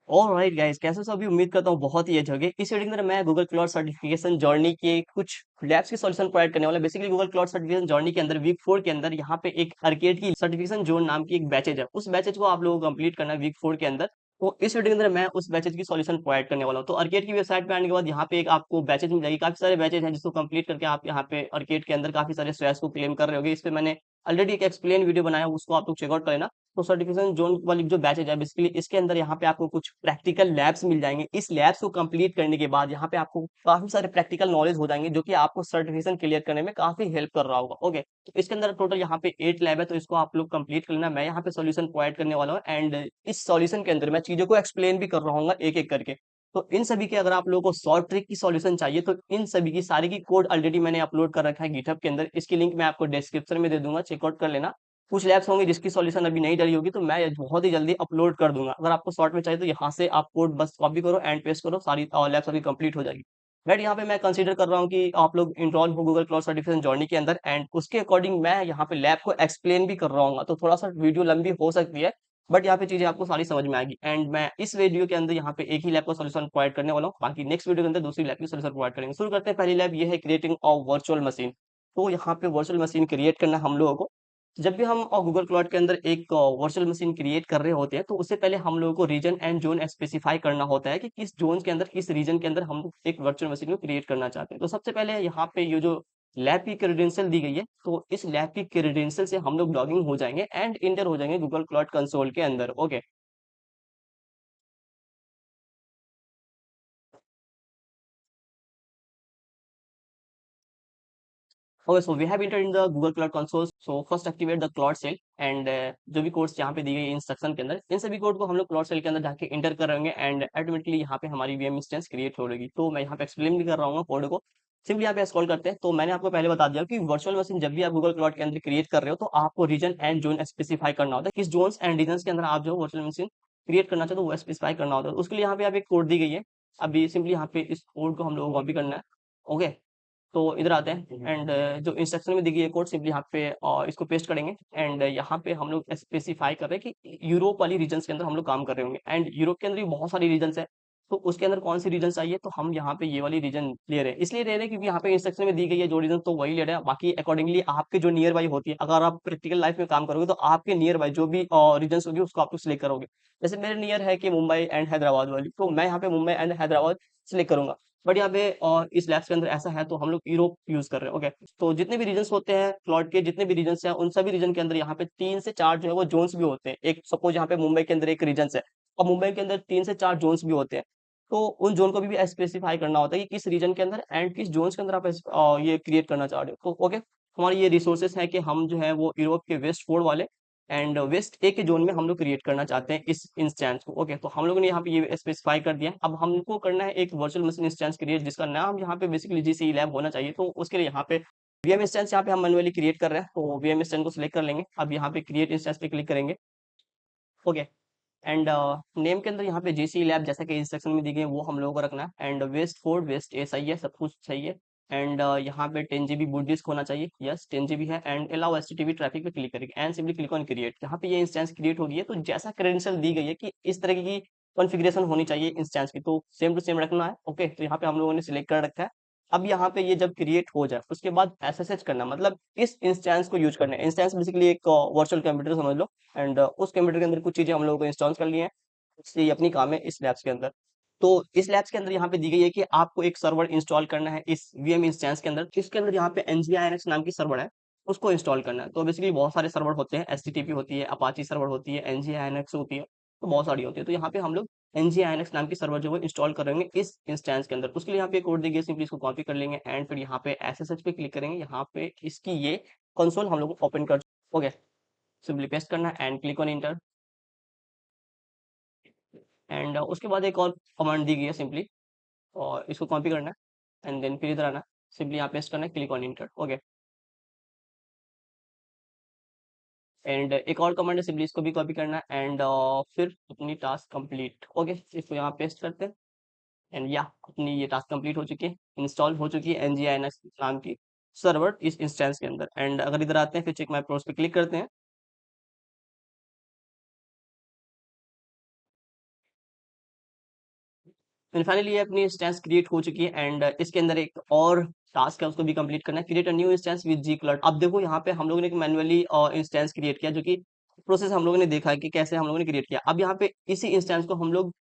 Alright guys, कैसे हो सभी? उम्मीद करता हूँ बहुत ही अच्छे होंगे। इस वीडियो के अंदर मैं गूगल क्लाउड सर्टिफिकेशन जर्नी के कुछ लैब्स के सॉल्यूशन प्रोवाइड करने वाला। Basically Google cloud certification journey के अंदर वीक 4 के अंदर यहाँ पे एक आर्केड की सर्टिफिकेशन जोन नाम की एक बैचेज है। उस बैचेज को आप लोगों को कंप्लीट करना है वीक 4 के अंदर। तो इस वीडियो के अंदर मैं उस बैचेज की सॉल्यूशन प्रोवाइड करने वाला हूँ। तो आर्केड की वेबसाइट पे आने के बाद यहाँ पे एक आपको बैचेज मिल जाएगी। काफी सारे बैचेज हैं जिसको कंप्लीट करके आप यहाँ पे आर्केड के अंदर काफी सारे स्वेस को क्लेम कर रहे होगे। इस पे मैंने ऑलरेडी एक एक्सप्लेन वीडियो बनाया, उसको आप लोग चेकआउट कर लेना। तो सर्टिफिकेशन जोन वाली जो बैचेज है, बेसिकली इसके अंदर यहाँ पे आपको कुछ प्रैक्टिकल लैब्स मिल जाएंगे। इस लैब्स को कंप्लीट करने के बाद यहाँ पे आपको काफी सारे प्रैक्टिकल नॉलेज हो जाएंगे, जो कि आपको सर्टिफिकेशन क्लियर करने में काफी हेल्प कर रहा होगा। ओके, तो इसके अंदर टोटल यहाँ पे 8 लैब है, तो इसको आप लोग कंप्लीट कर लेना। मैं यहाँ पे सोल्यूशन प्रोवाइड करने वाला हूँ एंड इस सॉल्यूशन के अंदर मैं चीजों को एक्सप्लेन भी कर रहा हूँ एक एक करके। तो इन सभी के अगर आप लोगों को शॉर्ट ट्रिक की सॉल्यूशन चाहिए, तो इन सभी की सारी की कोड ऑलरेडी मैंने अपलोड कर रखा है गिटहब के अंदर। इसकी लिंक मैं आपको डिस्क्रिप्शन में दे दूंगा, चेकआउट कर लेना। कुछ लैब्स होंगे जिसकी सॉल्यूशन अभी नहीं डली होगी, तो मैं बहुत ही जल्दी अपलोड कर दूंगा। अगर आपको शॉर्ट में चाहिए तो यहाँ से आप कोड बस कॉपी करो एंड पेस्ट करो, सारी लैब्स अभी कंप्लीट हो जाएगी। बट यहाँ पे मैं कंसीडर कर रहा हूँ कि आप लोग इनरोल हो गूगल क्लाउड सर्टिफिकेशन जर्नी के अंदर, एंड उसके अकॉर्डिंग मैं यहाँ पे लैब को एक्सप्लेन भी कर रहा हूँ। तो थोड़ा सा वीडियो लंबी हो सकती है, बट यहाँ पे चीजें आपको सारी समझ में आएगी। एंड मैं इस वीडियो के अंदर यहाँ पे एक ही लैब का सॉल्यूशन प्रोवाइड करने वाला हूँ, बाकी नेक्स्ट वीडियो के अंदर दूसरी लैब की सॉल्यूशन प्रोवाइड करेंगे। शुरू करते हैं। पहली लैब ये है क्रिएटिंग ऑफ वर्चुअल मशीन। तो यहाँ पे वर्चुअल मशीन क्रिएट करना हम लोगों को। जब भी हम गूगल क्लाउड के अंदर एक वर्चुअल मशीन क्रिएट कर रहे होते हैं, तो उससे पहले हम लोगों को रीजन एंड जोन स्पेसिफाई करना होता है कि किस जोन के अंदर, किस रीजन के अंदर हम लोग एक वर्चुअल मशीन को क्रिएट करना चाहते हैं। तो सबसे पहले यहाँ पे ये जो लैब की क्रेडेंशियल दी गई है, तो इस लैब की क्रेडेंशियल से हम लोग लॉगिंग हो जाएंगे एंड इंटर हो जाएंगे गूगल क्लाउड कंसोल के अंदर। Okay, okay, so we have entered in the Google Cloud Console. So first activate the Cloud Shell and जो भी कोड्स यहाँ पे दी गई इंस्ट्रक्शन के अंदर, इन सभी कोड को हम लोग क्लाउड सेल के अंदर जाके इंटर कर रहे होंगे एंड ऑटोमेटिकली यहाँ पे हमारी वीएम इंस्टेंस क्रिएट हो रहेगी। तो मैं यहाँ पे एक्सप्लेन भी कर रहा हूँ कोड को। सिंपली यहाँ पे स्क्रॉल करते हैं। तो मैंने आपको पहले बता दिया कि वर्चुअल मशीन जब भी आप गूगल क्लाउड के अंदर क्रिएट कर रहे हो, तो आपको रीजन एंड जोन स्पेसिफाई करना होता है। किस जोन्स एंड रीजन के अंदर आप जो वर्चुअल मशीन क्रिएट करना चाहते हो वो स्पेसिफाई करना होता है। उसके लिए यहाँ पे आप एक कोड दी गई है। अभी सिंपली यहाँ पे इस कोड को हम लोग को कॉपी करना है। ओके, तो इधर आते हैं एंड जो इंस्ट्रक्शन में दी गई है कोड, सिंपली यहाँ पे इसको पेस्ट करेंगे। एंड यहाँ पे हम लोग स्पेसिफाई कर रहे हैं कि यूरोप वाली रीजन के अंदर हम लोग काम कर रहे होंगे, एंड यूरोप के अंदर भी बहुत सारी रीजन है। तो उसके अंदर कौन सी रीजन चाहिए, तो हम यहाँ पे ये वाली रीजन ले रहे हैं। इसलिए ले रहे हैं क्योंकि यहाँ पे इंस्ट्रक्शन में दी गई है जो रीजन, तो वही ले रहे हैं। बाकी अकॉर्डिंगली आपके जो नियर बाई होती है, अगर आप प्रैक्टिकल लाइफ में काम करोगे तो आपके नियर बाई जो भी रीजन होगी उसको आप सिलेक्ट करोगे। जैसे मेरे नियर है कि मुंबई एंड हैदराबाद वाली, तो मैं यहाँ पे मुंबई एंड हैदराबाद सिलेक्ट करूंगा। बट यहाँ पे और इस लैब्स के अंदर ऐसा है, तो हम लोग यूरोप यूज कर रहे हैं। ओके, तो जितने भी रीजन होते हैं प्लॉट के, जितने भी रीजन हैं, उन सभी रीजन के अंदर यहाँ पे 3 से 4 जो है वो जोन्स भी होते हैं। एक सपोज यहाँ पे मुंबई के अंदर एक रीजन है, और मुंबई के अंदर 3 से 4 जोन्स भी होते हैं। तो उन जोन को भी स्पेसिफाई करना होता है कि किस रीजन के अंदर एंड किस जोन्स के अंदर आप ये क्रिएट करना चाह रहे हो। तो ओके, हमारे ये रिसोर्सेस हैं कि हम जो है वो यूरोप के वेस्ट फोर्ड वाले एंड वेस्ट ए के जोन में हम लोग क्रिएट करना चाहते हैं इस इंस्टेंस को। ओके, तो हम लोगों ने यहाँ पे ये स्पेसिफाई कर दिया है। अब हमको करना है एक वर्चुअल मशीन इंस्टेंस क्रिएट, जिसका नाम यहाँ पे बेसिकली जीसी लैब होना चाहिए। तो उसके लिए यहाँ पे वीएम इंस्टेंस यहाँ पे हम मैनुअली क्रिएट कर रहे हैं, तो वीएम इंस्टेंस को सिलेक्ट कर लेंगे। अब यहाँ पे क्रिएट इंस्टेंस पे क्लिक करेंगे। ओके, एंड नेम के अंदर यहाँ पे जीसी लैब जैसा कि इंस्ट्रक्शन में दी गई है वो हम लोगों को रखना है। एंड वेस्ट फोर्ड वेस्ट ए सही है, सब कुछ सही है। एंड यहाँ पे 10 GB बूट डिस्क होना चाहिए, यस 10 GB है। एंड अलाउ एचटीटीपी ट्रैफिक पे क्लिक करेंगे and simply click on create. यहाँ पे ये इंस्टेंस क्रिएट हो गई है। तो जैसा क्रेडेंशियल दी गई है कि इस तरह की कॉन्फ़िगरेशन होनी चाहिए इंस्टेंस की, तो सेम टू सेम रखना है। ओके, तो यहाँ पे हम लोगों ने सिलेक्ट कर रखा है। अब यहाँ पे ये जब क्रिएट हो जाए उसके बाद एसएसएच करना, मतलब इस इंस्टेंस को यूज करना है। इंस्टेंस बेसिकली एक वर्चुअल कंप्यूटर समझ लो, एंड उस कंप्यूटर के अंदर कुछ चीजें हम लोगों को इंस्टॉल कर ली हैं। इससे ये अपनी काम है इस लैब्स के अंदर। तो इस लैब्स के अंदर यहाँ पे दी गई है कि आपको एक सर्वर इंस्टॉल करना है इस वीएम इंस्टेंस के अंदर। इसके अंदर यहाँ पे nginx नाम की सर्वर है, उसको इंस्टॉल करना है। तो बेसिकली बहुत सारे सर्वर होते हैं, एचटीटीपी होती है, अपाची सर्वर होती है, nginx होती है, तो बहुत सारी होती है। तो यहाँ पे हम लोग nginx नाम की सर्वर जो है इंस्टॉल करेंगे इस इंस्टेंस के अंदर। उसके लिए यहाँ पे कोड दी गई है, सिंपली इसको कॉपी कर लेंगे एंड फिर यहाँ पे एसएसएच पे क्लिक करेंगे। यहाँ पे इसकी ये कंसोल हम लोग ओपन कर। ओके, सिंपली पेस्ट करना है and click on inter. And उसके बाद एक और कमांड दी गई है सिंपली, और इसको कॉपी करना है एंड देन फिर इधर आना, सिंपली यहाँ पेस्ट करना है, click on inter. Okay, and एक और कमांड है, सिंपली इसको भी कॉपी करना है एंड फिर अपनी टास्क कंप्लीट। ओके, इसको यहाँ पेस्ट करते हैं एंड या अपनी ये टास्क कंप्लीट हो चुकी है, इंस्टॉल हो चुकी है nginx नाम की सर्वर इस इंस्टेंस के अंदर। एंड अगर इधर आते हैं फिर चेक माई प्रोस पे क्लिक करते हैं। एंड फाइनली ये अपनी इंस्टेंस क्रिएट हो चुकी है एंड इसके अंदर एक और टास्क है, उसको भी कंप्लीट करना है, create a new instance with gcloud. अब देखो यहाँ पे हम लोगों ने एक मैनुअली इंस्टेंस क्रिएट किया, जो कि प्रोसेस हम लोगों ने देखा है कि कैसे हम लोगों ने क्रिएट किया। अब यहाँ पे इसी इंस्टेंस को हम लोग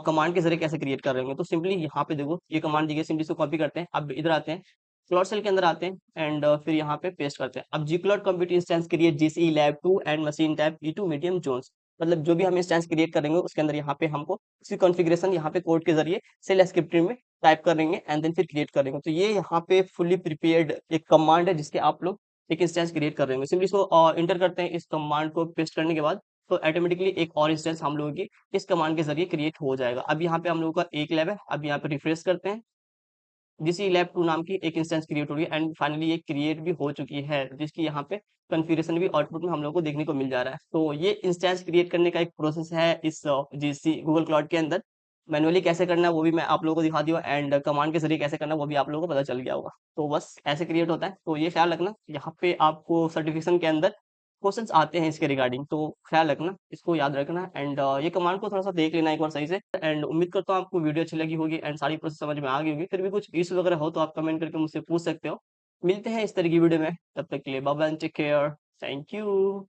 कमांड के जरिए कैसे क्रिएट कर रहे होंगे, तो सिंपली यहाँ पे देखो ये कमांड दी गई, सिंपली इसको कॉपी करते हैं। अब इधर आते हैं, क्लॉड सेल के अंदर आते हैं एंड फिर यहाँ पे पेस्ट करते हैं। अब gcloud compute instance create GC lab 2 and machine type E2 medium zones. मतलब जो भी हम इंस्टेंस क्रिएट करेंगे उसके अंदर यहाँ पे हमको इसकी कॉन्फ़िगरेशन यहाँ पे कोड के जरिए सेल स्क्रिप्ट में टाइप करेंगे एंड देन फिर क्रिएट करेंगे। तो ये यहाँ पे फुली प्रिपेयर्ड एक कमांड है जिसके आप लोग एक इंस्टेंस क्रिएट कर रहे होंगे। सिंपली इसको इंटर करते हैं, इस कमांड को पेस्ट करने के बाद तो ऑटोमेटिकली एक और इंस्टेंस हम लोगों की इस कमांड के जरिए क्रिएट हो जाएगा। अब यहाँ पे हम लोगों का एक लैब है। अब यहाँ पे रिफ्रेश करते हैं, जिस लैब 2 नाम की एक इंस्टेंस क्रिएट हो रही है एंड फाइनली ये क्रिएट भी हो चुकी है, जिसकी यहाँ पे कॉन्फ़िगरेशन भी आउटपुट में हम लोग को देखने को मिल जा रहा है। तो ये इंस्टेंस क्रिएट करने का एक प्रोसेस है इस जीसी गूगल क्लाउड के अंदर। मैनुअली कैसे करना है वो भी मैं आप लोगों को दिखा दिया एंड कमांड के जरिए कैसे करना है वो भी आप लोगों को पता चल गया होगा। तो बस ऐसे क्रिएट होता है। तो ये ख्याल रखना, यहाँ पे आपको सर्टिफिकेशन के अंदर क्वेश्चंस आते हैं इसके रिगार्डिंग, तो ख्याल रखना, इसको याद रखना एंड ये कमांड को थोड़ा सा देख लेना एक बार सही से। एंड उम्मीद करता हूँ आपको वीडियो अच्छी लगी होगी एंड सारी प्रोसेस समझ में आ गई होगी। फिर भी कुछ इश्यू वगैरह हो तो आप कमेंट करके मुझसे पूछ सकते हो। मिलते हैं इस तरह की वीडियो में, तब तक के लिए bye bye, take care, thank you.